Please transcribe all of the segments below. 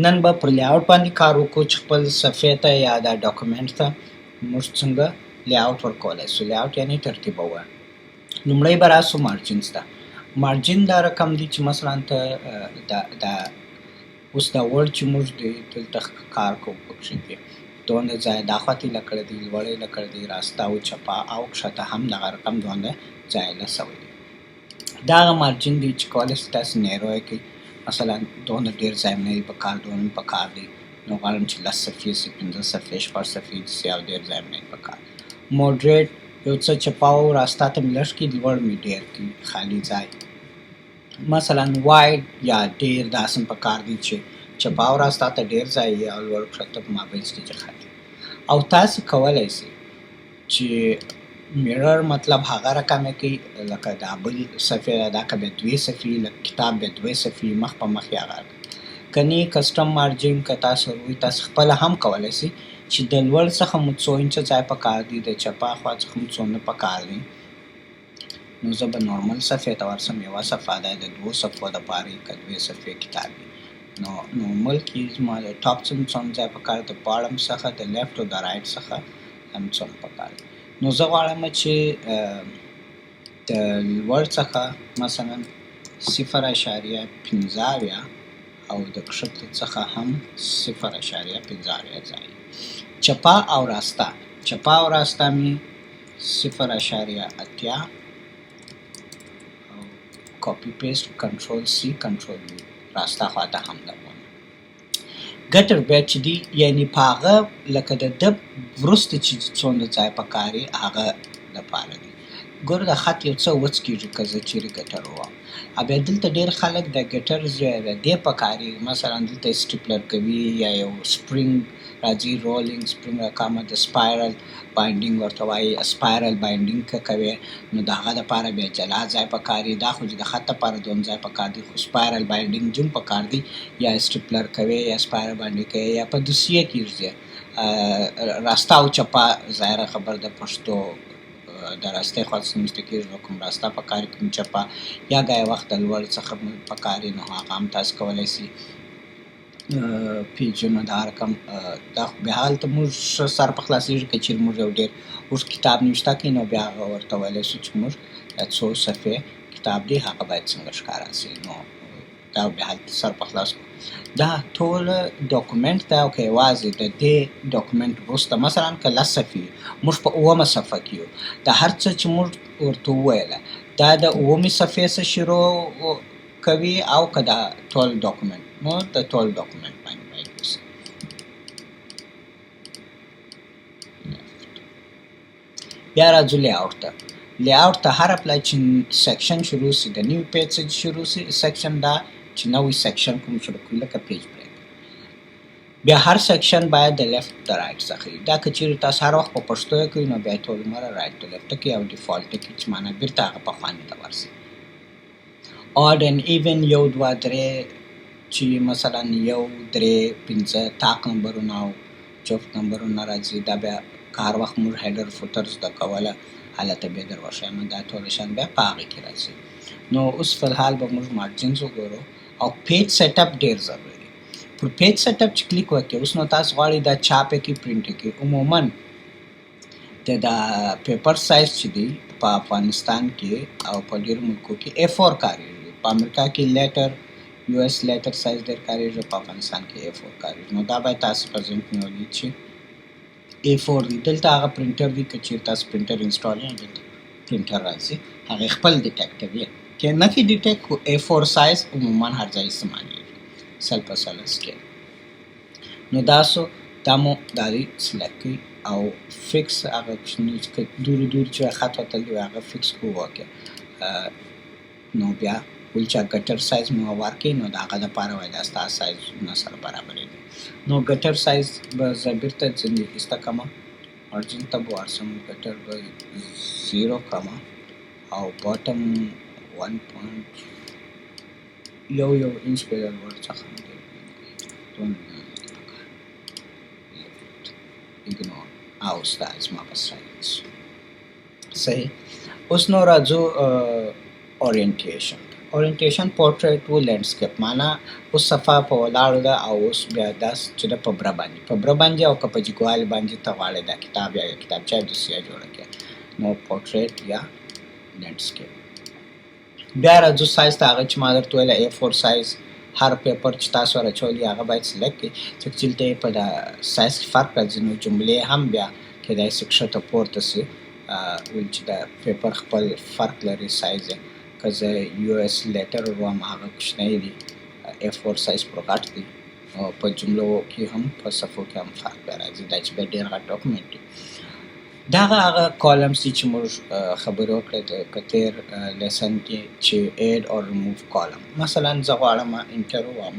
نن به پر لیاوټ باندې کار وکړو چې خپل صفحې ته یا دا ډاکومنټ ته موږ څنګه لیاوټ ورکولی سو. لیاوټ یعنې ترتیبول. لومړی به راسو مارجنز ته. مارجن دا رقم دی چې مثلا ته دا اوس دا ورډ چې موږ دلته کار کوو پکښې کې دونه ځای دا خواته یې لکړی دی، لوړی یې لکړی دی، راسته او چپه او کښته هم دغه رقم دونه ځای له سوی دی. دا هغه مارجن دی چې کولی شئ تاسې نیرو یې کړئ. مثلا دونه ډېر ځای مه یې پکار، دونه مې پکار دی، نو غواړم چې 10 صفحې سي، 15 صفحې، 6 صفحې سي او ډېر ځای مې نه پکار. موډریټ یو څه چپه او راسته ته مې لږ کړي، لوړ مې ډېر کړي، خالي ځای. مثلا واید یا ډېر داسې پکار دی چې چپه او راسته ته ډېر ځای او لوړ کښته په مابینځ کې چې خالي. او تاسې کولی سئ چې میرر مطلب هغه رقم یې کړئ لکه دا بل صفحې ده، دا که بیا 2 صفحې، لکه کتاب بیا 2 صفحې مخ په مخ یې هغه که نه کسټم مارجن که تاسو وروي تاسو خپله هم کولی سئ چې د لوړ څخه مو څو انچه ځای پکار دی، د چپه خوا څخه مو څونه پکار دی. نو زه به نورمل صفحې ته ورسم. یوه صفحه دا د 2 صفحو دپاره یې که 2 صفحې کتاب وي. نو نورمل کې زما د ټاپ څخه څومره ځای پکار دی، د باډم څخه د لیفټ او د رایټ څخه هم څومره پکار دی. نو زه غواړم چې د لوړ څخه مثلا 0.15 او د کښته څخه هم 0.15 ځای. چپه او راسته، چپه او راسته مې 0.8 او کاپی پیسټ کنټرول سی کنټرول وي راسته خواته هم درونه. ګټر بیا چې دی یعنې په هغه لکه د ده وروسته چې څومره ځای پکار یې هغه دپاره دی. ګوره د خط یو څه وڅ کېږي که زه چیرې ګټر ووایم. او بیا دلته ډېر خلک د ګټر د دې پکار یې مثلا دلته سټیپلر کوي یا یو سپرینګ راځي، رولینګ سپرینګ راکامه د سپایرل باینډینګ ورته وایي. سپایرل باینډینګ که کوې نو د هغه دپاره بیا جلا ځای پکار یي. دا خو چې د خط دپاره دوم ځای پکار دی، خو سپایرل باینډینګ جم پکار دی. یا سټیپلر کوې یا سپایرل باینډینګ کوې یا په دوسیه کېږي. راسته او چپه ظاهره خبر د پښتو د راستې خوا څخه مستقیږي، کوم راسته پکار کوم چپه یا ګای وخت د لوړ څخه پکار نو هغه هم تاسو کولی سئ پیجونه دا رقم دا بیا هلته موږ ښه سر په خلاصېږي که چیرې موږ یو ډېر اوږد کتاب نوشته کوي نو بیا هغه ورته ویلی سو چې موږ څو صفحې کتاب دی هغه باید څنګه ښکاره سي. نو دا بیا هلته سر په خلاص کړو. دا ټوله ډاکومنټ ده او که یوازې د دې ډاکومنټ وروسته مثلا که 10 صفحې موږ په 9مه صفحه کې یو، د هر څه چې موږ ورته وویله دا د 9مې صفحې څخه شروع کوي او که دا ټول ډاکومنټ نو د ټول ډاکومنټ باندې باید وسي. بیا راځو لیاوټ ته. لیاوټ ته هر اپلای چې سیکشن شروع سي د نیو پیج څخه شروع سي، سیکشن دا چې نوی سیکشن کوم شروع کوي لکه پیج بریک. بیا هر سیکشن باید د لیفټ د رایټ څخه وي. دا که چیرې تاسو هر وخت په پښتو یې کوئ نو بیا ټول عمره رایټ ټو لیفټ کې او ډیفالټ کې چې معنا بیرته هغه پخواني ته ورسي. اډ اینډ ایون 1 2 3 چې مثلا 1 3 5 تاق نمبرونه او جفت نمبرونه راځي. دا بیا که هر وخت موږ هیډر فوټر زده کوله هلته بیا در وښیم دا ټول شیان بیا په هغې کې راځي. نو اوس فلحال به موږ مارجنز وګورو او پیج سیټ اپ ډېر ضروري دی. پر پیج سیټ اپ چې کلیک وکړئ اوس نو تاسو غواړئ دا چاپ یې کړئ، پرنټ یې کړئ. عموما د دا پیپر سایز چې دی په افغانستان کې او په ډېرو ملکو کې A4 کارېږي. په امریکا کې لیټر US لیټر سایز ډېر کارېږي، په افغانستان کې A4 کارېږي. نو دا باید تاسو په ذهن کې ولرئ چې A4 دی. دلته هغه پرنټر دی که چیرې تاسو پرنټر انسټال یې دلته پرنټر راځي هغې خپل ډیټیکټوي که نه کې ډیټیکټ خو A4 سایز عموما هر ځای استعمالیږي 100 سکیل. نو دا مو دا دی سلیکټ کړئ او فکس هغه که دور چې خط وتلی وي هغه فکس کړو وکړئ. نو بیا بل چا ګټر سایز مو ورکړئ نو د هغه دپاره وایي دا ستا سایزونه سره برابرېږي. نو ګټر سایز به زه بیرته ځینې ایسته کړمه، مارجن ته به ورسم، ګټر به 0 کړمه او باټم 1.1 انچ به د لوړ څخه ignore او ستا زما په سایز صحیح. اوس نو راځو اورینټیشن ته. اورینټیشن پورټریټ و لینډسکیپ معنا اوس صفه په ولاړو ده او اوس بیا داس چې د په بره باندې او که په جګوالي باندې ته غواړې دا کتاب یا کتابچه دوسیه جوړه کړې نو پورټریټ یا لینډسکیپ. بیا راځو سایز ته. هغه چې ما درته ویله A4 سایز هر پیپر چې تاسو راچولي هغه باید سلیکټ کړئ ځکه چې دلته په د سایز کې فرق راځي نو جملې هم بیا کیدای شي ښکته پورته شي ولې چې د پیپر خپل فرق لري سایز یې که زه US لیټر وروم هغه کوچنی دی A4 سایز پر غټ دی او په جملو کې هم په صفحو کې هم فرق بیا راځي دا چې بیا ډېر غټ ډاکومنټ دی. دغه هغه کالمز دي چې موږ خبرې وکړې د په تېر لیسن کې چې اډ او ریموو کالم. مثلا زه غواړم انټر ووایم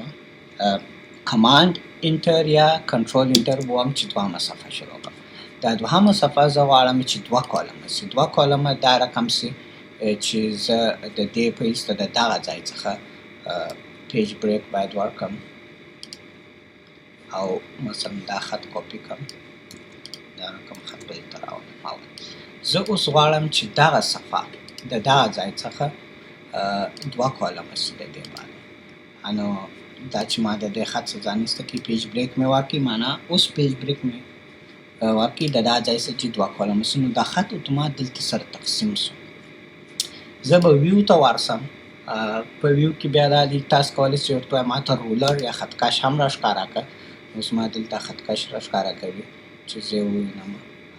کمانډ انټر یا کنټرول انټر ووایم چې دوهمه صفحه شروع کړم. دا دوهمه صفحه زه غواړم چې دوه کالمه شي. دوه کالمه دا رقم شي چې زه د دې په ایسته د دغه ځای څخه پیج بریک باید ورکړم او مثلا دا خط کاپي کړم دا رقم خط دلته راولم. زه اوس غواړم چې دغه صفحه د دغه ځای څخه دوه کالمه شي د دې باندې نو دا چې ما د دې خط څخه ځان ایسته کې پیج بریک مې ورکړي معنا اوس پیج بریک مې ورکړي د دغه ځای څخه چې دوه کالمه شي نو دا خط اتومات دلته سره تقسیم شو. زه به ویو ته ورسم. په ویو کې بیا دا دي تاسو کولی شئ ورته ووایم ماته رولر یا خطکش هم راښکاره کړه. اوس ما دلته خطکش راښکاره کوي چې زه یې ووینم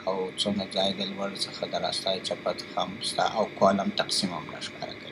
او څومره ځای د لوړ څخه د راستای چپه څخه هم شته او کالم تقسیم هم راښکاره کوي.